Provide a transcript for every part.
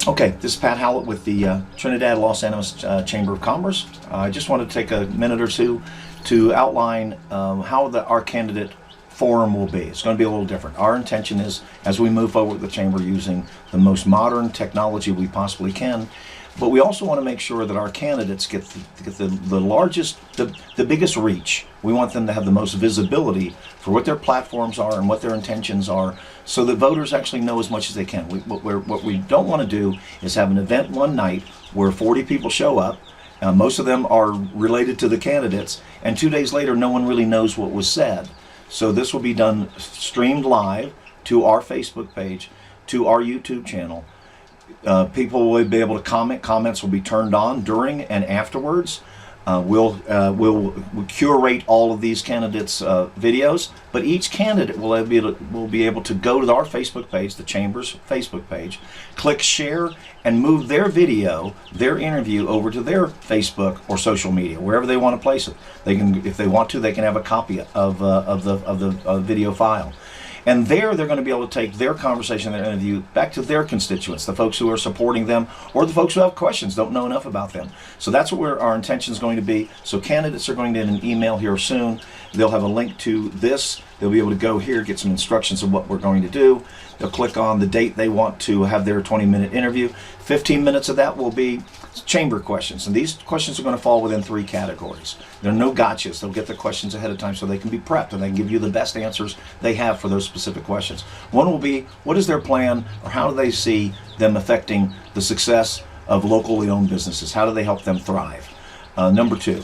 Okay, this is Pat Howlett with the Trinidad Los Angeles Chamber of Commerce. I just want to take a minute or two to outline how our candidate forum will be. It's going to be a little different. Our intention is, as we move forward with the Chamber, using the most modern technology we possibly can, but we also want to make sure that our candidates get the largest, the biggest reach. We want them to have the most visibility for what their platforms are and what their intentions are, so that voters actually know as much as they can. What we don't want to do is have an event one night where 40 people show up. Most of them are related to the candidates, and 2 days later no one really knows what was said. So this will be done streamed live to our Facebook page, to our YouTube channel. People will be able to comment. Comments will be turned on during and afterwards. We'll curate all of these candidates' videos, but each candidate will be able to go to our Facebook page, the Chamber's Facebook page, click share, and move their video, their interview, over to their Facebook or social media, wherever they want to place it. They can, if they want to, they can have a copy of the video file. And there they're going to be able to take their conversation, their interview, back to their constituents, the folks who are supporting them, or the folks who have questions, don't know enough about them. So that's what our intention is going to be. So candidates are going to get an email here soon. They'll have a link to this. They'll be able to go here, get some instructions of what we're going to do. They'll click on the date they want to have their 20-minute interview. 15 minutes of that will be chamber questions, and these questions are going to fall within 3 categories. There are no gotchas. They'll get the questions ahead of time so they can be prepped, and they can give you the best answers they have for those specific questions. One will be, what is their plan, or how do they see them affecting the success of locally owned businesses? How do they help them thrive? Number 2,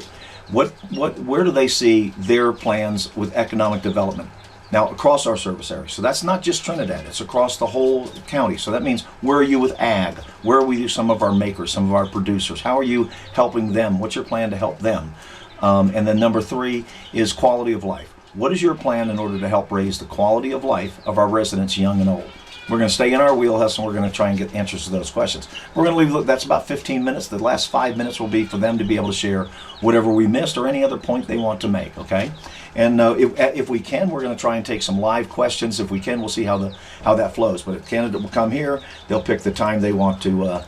where do they see their plans with economic development? Now, across our service area. So that's not just Trinidad, it's across the whole county. So that means, where are you with ag? Where are we with some of our makers, some of our producers? How are you helping them? What's your plan to help them? And then number 3 is quality of life. What is your plan in order to help raise the quality of life of our residents, young and old? We're going to stay in our wheelhouse, and we're going to try and get answers to those questions. We're going to leave, that's about 15 minutes. The last 5 minutes will be for them to be able to share whatever we missed or any other point they want to make, okay? And if we can, we're going to try and take some live questions. If we can, we'll see how that flows. But a candidate will come here, they'll pick the time they want to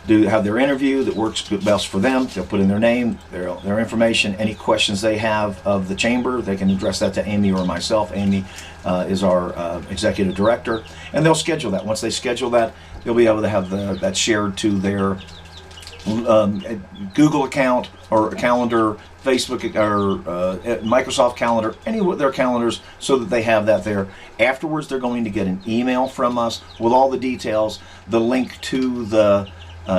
have their interview that works best for them. They'll put in their name, their information, any questions they have of the chamber. They can address that to Amy or myself. Amy is our executive director, and they'll schedule that. Once they schedule that, they'll be able to have that shared to their Google account or calendar, Facebook or Microsoft Calendar, any of their calendars, so that they have that there. Afterwards, they're going to get an email from us with all the details, the link to the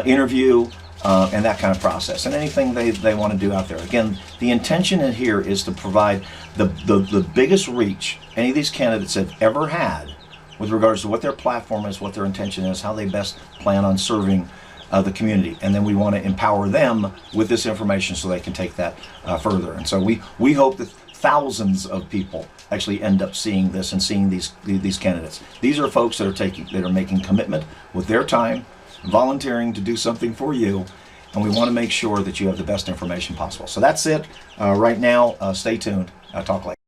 interview, and that kind of process, and anything they want to do out there. Again, the intention in here is to provide the biggest reach any of these candidates have ever had with regards to what their platform is, what their intention is, how they best plan on serving the community. And then we want to empower them with this information so they can take that further. And so we hope that thousands of people actually end up seeing this and seeing these candidates. These are folks that are making commitment with their time, volunteering to do something for you, and we want to make sure that you have the best information possible. So that's it right now. Stay tuned. I'll talk later.